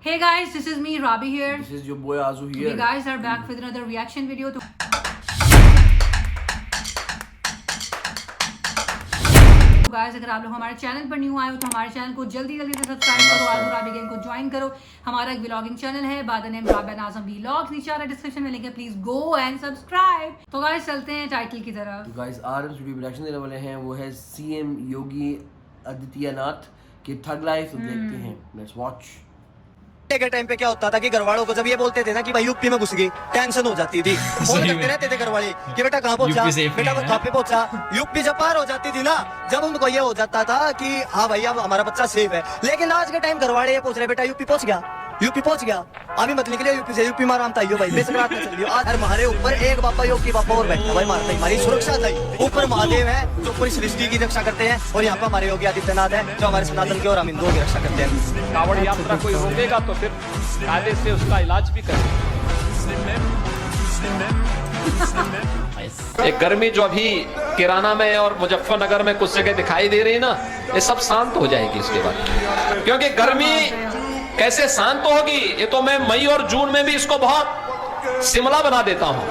Hey guys, this is me, Rabi here. This is your boy Azu here. We guys are back with another reaction video. तो guys, अगर आप लोग हमारे channel पर new आए हो तो हमारे चैनल को जल्दी जल्दी से सब्सक्राइब करो, आजू राबी गैंग को ज्वाइन करो। हमारा एक व्लॉगिंग चैनल है by the name Rabia Nazam vlogs, नीचे आ रहा है डिस्क्रिप्शन में लिंक है, प्लीज गो एंड सब्सक्राइब। तो गाइस चलते हैं टाइटल की तरफ। तो गाइस आज हम वीडियो रिएक्शन देने वाले हैं, वो है सीएम योगी आदित्यनाथ की ठग लाइफ। तो देखते हैं, लेट्स वॉच। के टाइम पे क्या होता था कि घरवालों को जब ये बोलते थे ना कि भाई यूपी में घुस गई, टेंशन हो जाती थी। फोन करते रहते थे घरवाले कि बेटा कहाँ पहुंचा, बेटा कहाँ पे पहुंचा। यूपी जब पार हो जाती थी ना, जब उनको ये हो जाता था कि हाँ भैया हमारा बच्चा सेफ है। लेकिन आज के टाइम घरवाले ये पूछ रहे बेटा यूपी पहुंच गया, यूपी पहुंच गया, अभी मत निकलियो यूपी से, यूपी मार आमता भाई बेसरात में चलियो। आज हमारे ऊपर एक बापा योगी बापा और बैठा भाई मारता है, हमारी सुरक्षा चाहिए। ऊपर महादेव है जो पूरी सृष्टि की रक्षा करते हैं, और यहाँ पर हमारे योगी आदित्यनाथ है जो हमारे सनातन की और हम हिंदुओं की रक्षा करते हैं। कावड़ यात्रा कोई रोकेगा तो फिर कायदे से उसका इलाज भी करें। एक गर्मी जो अभी किराना में और मुजफ्फरनगर में कुछ जगह दिखाई दे रही है ना, ये सब शांत हो जाएगी इसके बाद। क्योंकि गर्मी कैसे शांत होगी, ये तो मैं मई और जून में भी इसको बहुत शिमला बना देता हूँ।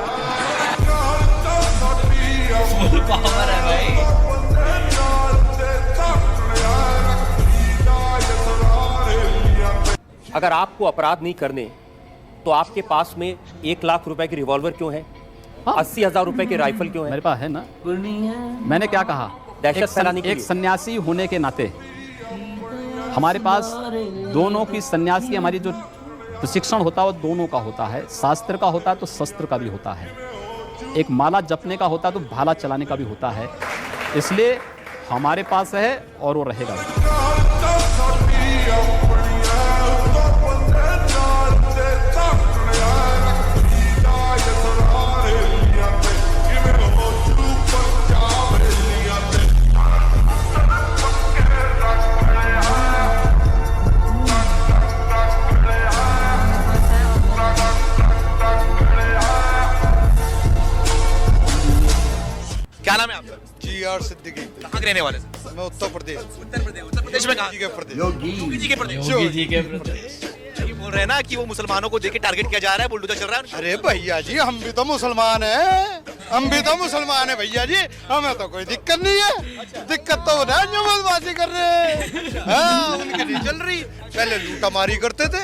फुल पावर है भाई। अगर आपको अपराध नहीं करने तो आपके पास में 1 लाख रुपए की रिवॉल्वर क्यों है? 80,000 रुपए की राइफल क्यों है? मेरे पास है ना। मैंने क्या कहा, दहशत फैलाने के एक लिए। सन्यासी होने के नाते हमारे पास दोनों की सन्यासी हमारी जो प्रशिक्षण होता है वो दोनों का होता है, शास्त्र का होता है तो शस्त्र का भी होता है, एक माला जपने का होता है तो भाला चलाने का भी होता है। इसलिए हमारे पास है और वो रहेगा। क्या नाम है आपका? GR सिद्दीकी। कहाँ के रहने वाले हैं? मैं उत्तर प्रदेश उत्तर प्रदेश में कहाँ? के प्रदेश। योगी जी के प्रदेश। ये बोल रहे हैं ना कि वो मुसलमानों को देके टारगेट किया जा रहा है, बुलडोजर चल रहा है। अरे भैया जी हम भी तो मुसलमान हैं, हम भी तो मुसलमान हैं भैया जी, हमें तो कोई दिक्कत नहीं है। दिक्कत तो ना जो बदमाशी कर रहे हैं, हाँ, उनकी नहीं चल रही। पहले लूटा मारी करते थे,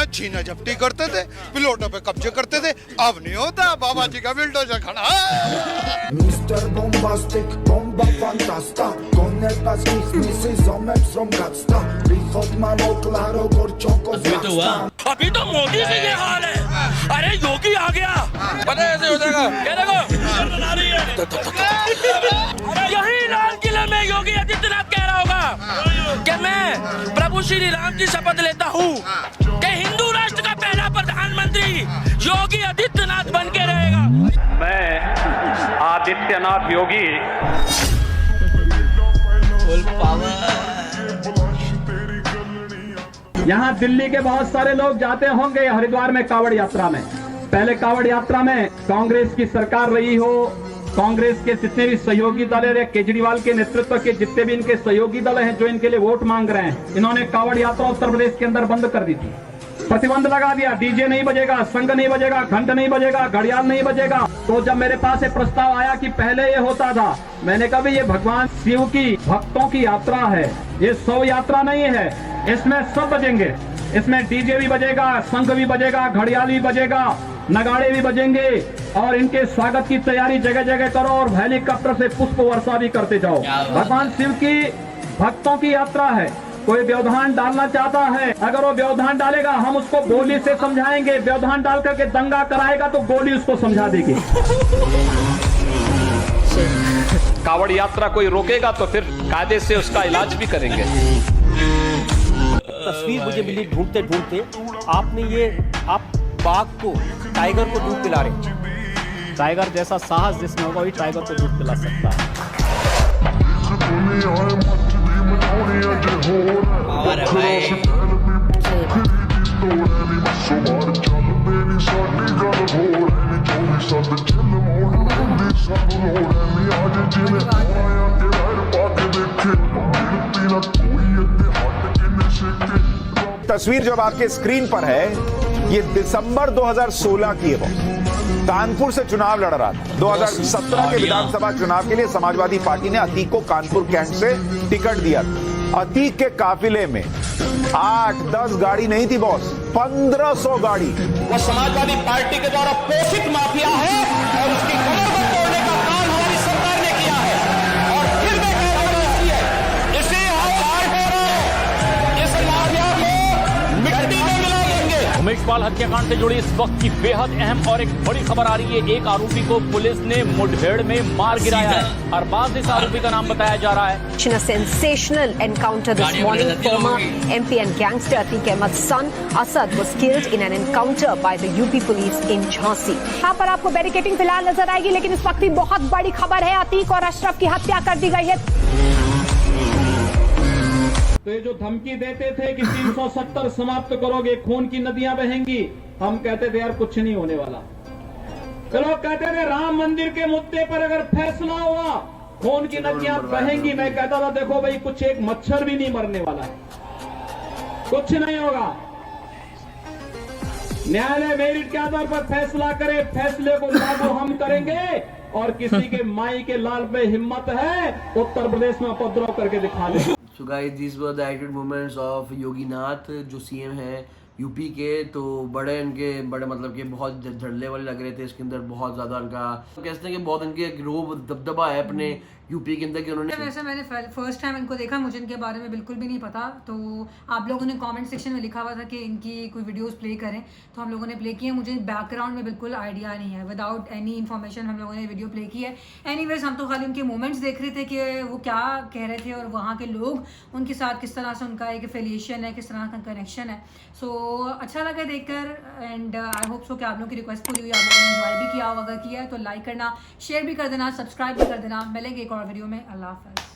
छीना झपटी करते थे, पिलोटों पे कब्जे करते थे, अब नहीं होता। बाबा जी का बुलडोजर खड़ा है। Mr. Bombastic, bomba fantasta. Con el pasquis, Mrs. Omeps from Gatsta. Prichod malo claro, gorchoko zasta. अभी तो मोदी से ये हाल है। अरे योगी आ गया, पता है ऐसे हो जाएगा। क्या देखो यही लाल किले में योगी आदित्यनाथ कह रहा होगा कि मैं प्रभु श्री राम की शपथ लेता हूँ कि हिंदू राष्ट्र का पहला प्रधानमंत्री योगी आदित्यनाथ बन के रहेगा। मैं आदित्यनाथ योगी यहाँ दिल्ली के बहुत सारे लोग जाते होंगे हरिद्वार में कावड़ यात्रा में। पहले कावड़ यात्रा में कांग्रेस की सरकार रही हो, कांग्रेस के जितने भी सहयोगी दल है, केजरीवाल के नेतृत्व के जितने भी इनके सहयोगी दल हैं जो इनके लिए वोट मांग रहे हैं, इन्होंने कावड़ यात्रा उत्तर प्रदेश के अंदर बंद कर दी थी। प्रतिबंध लगा दिया, डीजे नहीं बजेगा, संघ नहीं बजेगा, घंट नहीं बजेगा, घड़ियाल नहीं बजेगा। तो जब मेरे पास ये प्रस्ताव आया कि पहले ये होता था, मैंने कहा ये भगवान शिव की भक्तों की यात्रा है, ये 100 यात्रा नहीं है, इसमें सब बजेंगे, इसमें डीजे भी बजेगा, संघ भी बजेगा, घड़ियाल भी बजेगा, नगाड़े भी बजेंगे, और इनके स्वागत की तैयारी जगह जगह करो और हेलीकॉप्टर से पुष्प वर्षा भी करते जाओ। भगवान शिव की भक्तों की यात्रा है। कोई व्यवधान डालना चाहता है, अगर वो व्यवधान डालेगा हम उसको गोली से समझाएंगे, व्यवधान डाल करके दंगा कराएगा तो गोली उसको समझा देगी। कावड़ यात्रा कोई रोकेगा तो फिर कायदे से उसका इलाज भी करेंगे। तस्वीर मुझे मिली ढूंढते ढूंढते, आपने ये आप बाघ को, टाइगर को दूध पिला रहे। टाइगर जैसा साहस जिसमें होगा वही टाइगर को दूध पिला सकता है। तस्वीर जो आपके स्क्रीन पर है ये दिसंबर 2016 की है। वो कानपुर से चुनाव लड़ रहा था। 2017 के विधानसभा चुनाव के लिए समाजवादी पार्टी ने अतीक को कानपुर कैंट से टिकट दिया था। अतीक के काफिले में 8-10 गाड़ी नहीं थी बॉस, 1500 गाड़ी। वो समाजवादी पार्टी के द्वारा पोषित माफिया है और उसकी कमर को तोड़ने का काम हमारी सरकार ने किया है। और फिर मैं कह रहा हूं इसे इस माफिया को मिट्टी में मिला देंगे। उमेश पाल हत्याकांड से जुड़ी इस वक्त की बेहद अहम और एक बड़ी खबर आ रही है। एक आरोपी को पुलिस ने मुठभेड़ में मार गिराया है और बाद इस आरोपी का नाम बताया जा रहा है। A sensational encounter this morning. Former MP and gangster Atiq Ahmed's son Asad was killed in an encounter by the UP police in Jhansi. यहाँ पर आपको बैरिकेडिंग फिलहाल नजर आएगी, लेकिन इस वक्त की बहुत बड़ी खबर है, अतीक और अशरफ की हत्या कर दी गई है। तो ये जो धमकी देते थे कि 370 समाप्त करोगे, खून की नदियां बहेंगी, हम कहते थे यार कुछ नहीं होने वाला। तो लोग कहते थे राम मंदिर के मुद्दे पर अगर फैसला हुआ खून की नदियां बहेंगी। मैं कहता था देखो भाई कुछ एक मच्छर भी नहीं मरने वाला है, कुछ नहीं होगा। न्यायालय मेरिट के आधार पर फैसला करे, फैसले को लागू हम करेंगे। और किसी के माई के लाल पे हिम्मत है उत्तर प्रदेश में उपद्रव करके दिखा दे। So guys, these were the actual moments of योगी नाथ जो सीएम हैं यूपी के। तो बड़े मतलब कि बहुत झड़ले वाले लग रहे थे। इसके अंदर बहुत ज़्यादा उनका कहते हैं कि बहुत उनके रोब दबदबा है अपने यूपी के अंदर कि उन्होंने। वैसे मैंने फर्स्ट टाइम इनको देखा, मुझे इनके बारे में बिल्कुल भी नहीं पता। तो आप लोगों ने कमेंट सेक्शन में लिखा हुआ था कि इनकी कोई वीडियोस प्ले करें, तो हम लोगों ने प्ले किए। मुझे बैकग्राउंड में बिल्कुल आइडिया नहीं है, विदाउट एनी इन्फॉर्मेशन हम लोगों ने वीडियो प्ले की है। एनीवेज हम तो खाली उनके मोमेंट्स देख रहे थे कि वो क्या कह रहे थे और वहाँ के लोग उनके साथ किस तरह से उनका एक एफिलिएशन है, किस तरह का कनेक्शन है। सो अच्छा लगा देखकर एंड आई होप सो कि आप लोगों की रिक्वेस्ट पूरी हुई, आप लोगों ने एंजॉय भी किया हो। अगर किया है तो लाइक करना, शेयर भी कर देना, सब्सक्राइब भी कर देना। मिलेंगे एक और वीडियो में। अल्लाह हाफ़िज़।